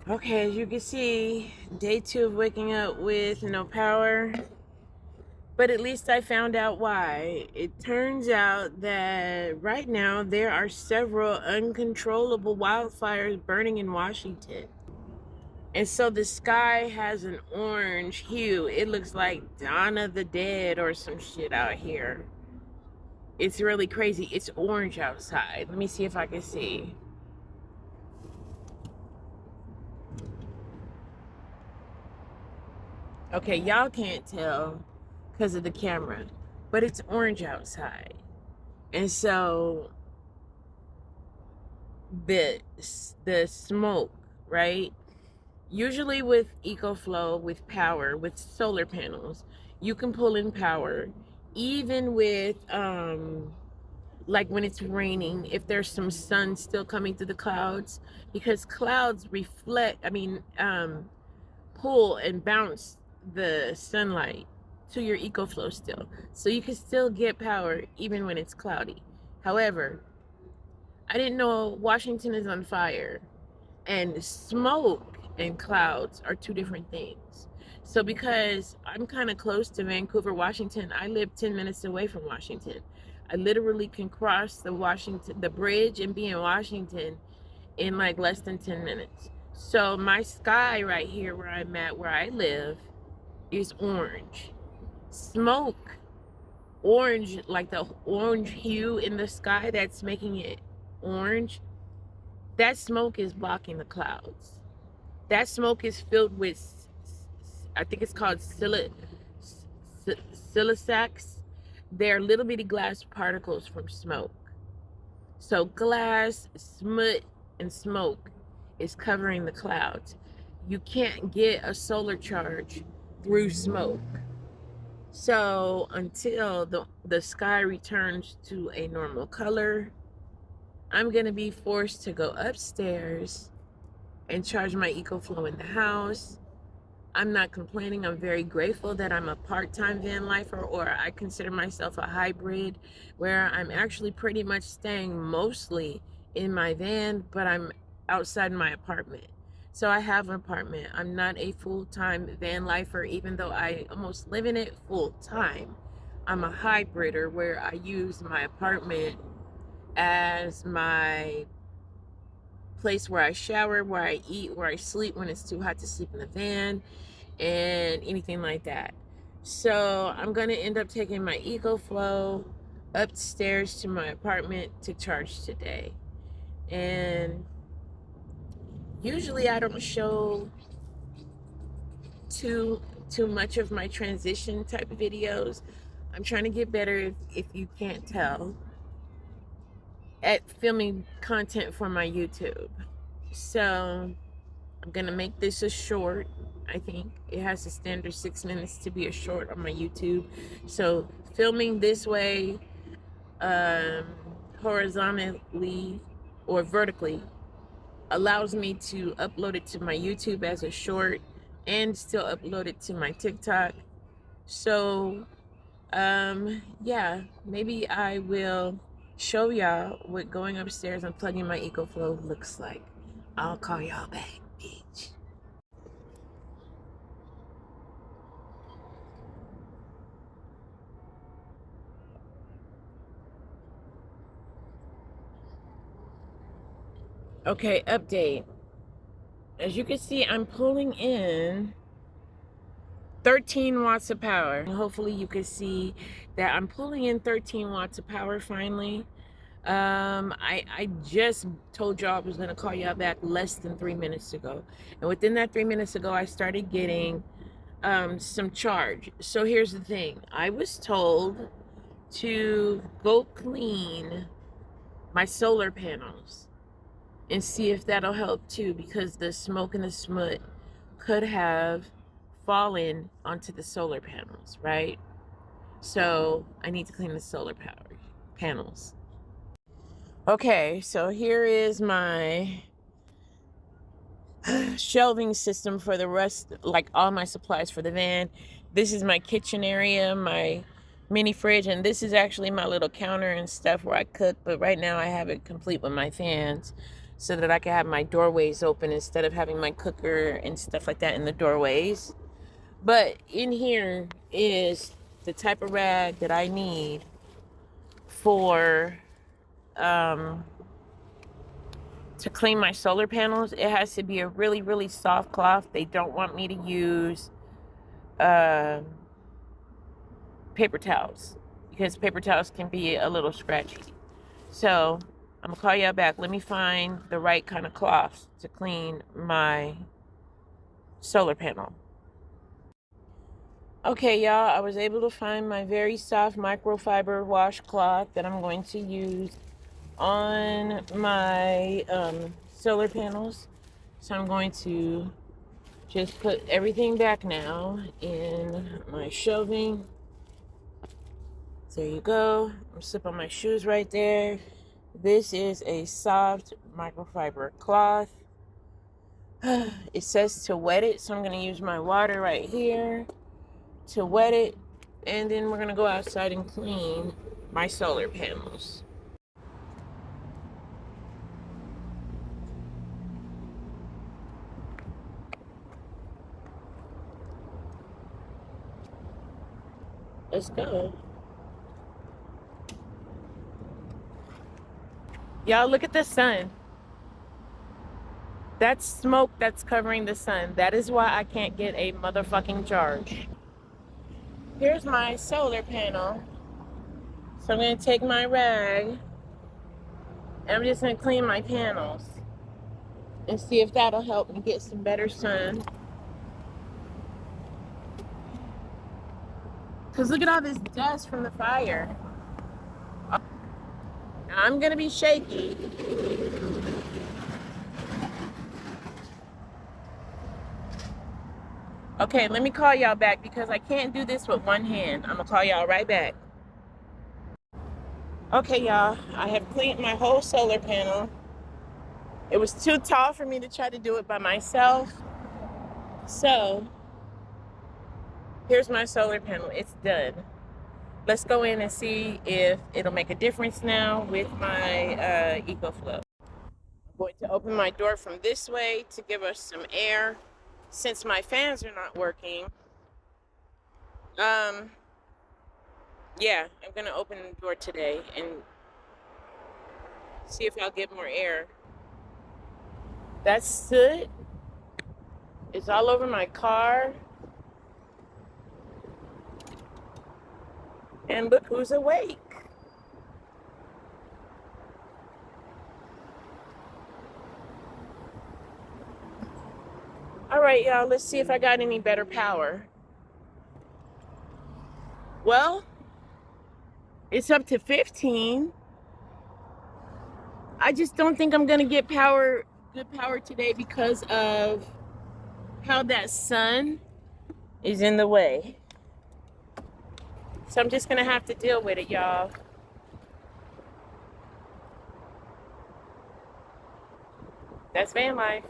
Okay, as you can see, day 2 of waking up with no power. But at least I found out why. It turns out that right now there are several uncontrollable wildfires burning in Washington. And so the sky has an orange hue. It looks like Dawn of the Dead or some shit out here. It's really crazy. It's orange outside. Let me see if I can see. Okay, y'all can't tell because of the camera, but it's orange outside. And so the the smoke, right? Usually with Ecoflow, with power, with solar panels, you can pull in power even with like when it's raining, if there's some sun still coming through the clouds, because clouds reflect, pull and bounce the sunlight to your Ecoflow still. So you can still get power even when it's cloudy. However, I didn't know Washington is on fire, and smoke and clouds are two different things. So because I'm kind of close to Vancouver, Washington, I live 10 minutes away from Washington. I literally can cross the bridge and be in Washington in like less than 10 minutes. So my sky right here where I'm at, where I live, is orange. Smoke, orange, like the orange hue in the sky that's making it orange, that smoke is blocking the clouds. That smoke is filled with, I think it's called silicates. They're little bitty glass particles from smoke. So glass, smut, and smoke is covering the clouds. You can't get a solar charge through smoke. So until the sky returns to a normal color, I'm going to be forced to go upstairs and charge my Ecoflow in the house. I'm not complaining. I'm very grateful that I'm a part-time van lifer, or I consider myself a hybrid, where I'm actually pretty much staying mostly in my van, but I'm outside my apartment. So I have an apartment. I'm not a full-time van lifer, even though I almost live in it full-time. I'm a hybrider where I use my apartment as my place where I shower, where I eat, where I sleep when it's too hot to sleep in the van, and anything like that. So I'm going to end up taking my Ecoflow upstairs to my apartment to charge today. And usually I don't show too much of my transition type of videos. I'm trying to get better, if you can't tell, at filming content for my YouTube. So I'm gonna make this a short. I think it has a standard 6 minutes to be a short on my YouTube. So filming this way, um, horizontally or vertically, allows me to upload it to my YouTube as a short and still upload it to my TikTok. So yeah, maybe I will show y'all what going upstairs and plugging my Ecoflow looks like. I'll call y'all back, bitch. Okay, update. As you can see, I'm pulling in 13 watts of power. Hopefully you can see that I'm pulling in 13 watts of power finally. I just told y'all I was gonna call y'all back less than 3 minutes ago. And within that 3 minutes ago, I started getting some charge. So here's the thing. I was told to go clean my solar panels and see if that'll help too, because the smoke and the smut could have fallen onto the solar panels, right? So I need to clean the solar power panels. Okay, so here is my shelving system for the rest, like all my supplies for the van. This is my kitchen area, my mini fridge, and this is actually my little counter and stuff where I cook, but right now I have it complete with my fans. so that I can have my doorways open instead of having my cooker and stuff like that in the doorways. But in here is the type of rag that I need for to clean my solar panels. It has to be a really, really soft cloth. They don't want me to use paper towels because paper towels can be a little scratchy. So I'm gonna call y'all back. Let me find the right kind of cloth to clean my solar panel. Okay, y'all, I was able to find my very soft microfiber washcloth that I'm going to use on my solar panels. So I'm going to just put everything back now in my shelving. There you go. I'm slipping my shoes right there. This is a soft microfiber cloth. It says to wet it, so I'm going to use my water right here to wet it, and then we're going to go outside and clean my solar panels. Let's go. Y'all, look at the sun. That's smoke that's covering the sun. That is why I can't get a motherfucking charge. Here's my solar panel. So I'm going to take my rag and I'm just going to clean my panels and see if that'll help me get some better sun. Because look at all this dust from the fire. I'm going to be shaky. Okay, let me call y'all back because I can't do this with one hand. I'm going to call y'all right back. Okay, y'all, I have cleaned my whole solar panel. It was too tall for me to try to do it by myself. So, here's my solar panel. It's done. Let's go in and see if it'll make a difference now with my Ecoflow. I'm going to open my door from this way to give us some air since my fans are not working. Yeah, I'm going to open the door today and see if I'll get more air. That soot is all over my car. And look who's awake. All right, y'all, let's see if I got any better power. Well, it's up to 15. I just don't think I'm gonna get good power today because of how that sun is in the way. So I'm just gonna have to deal with it, y'all. That's van life.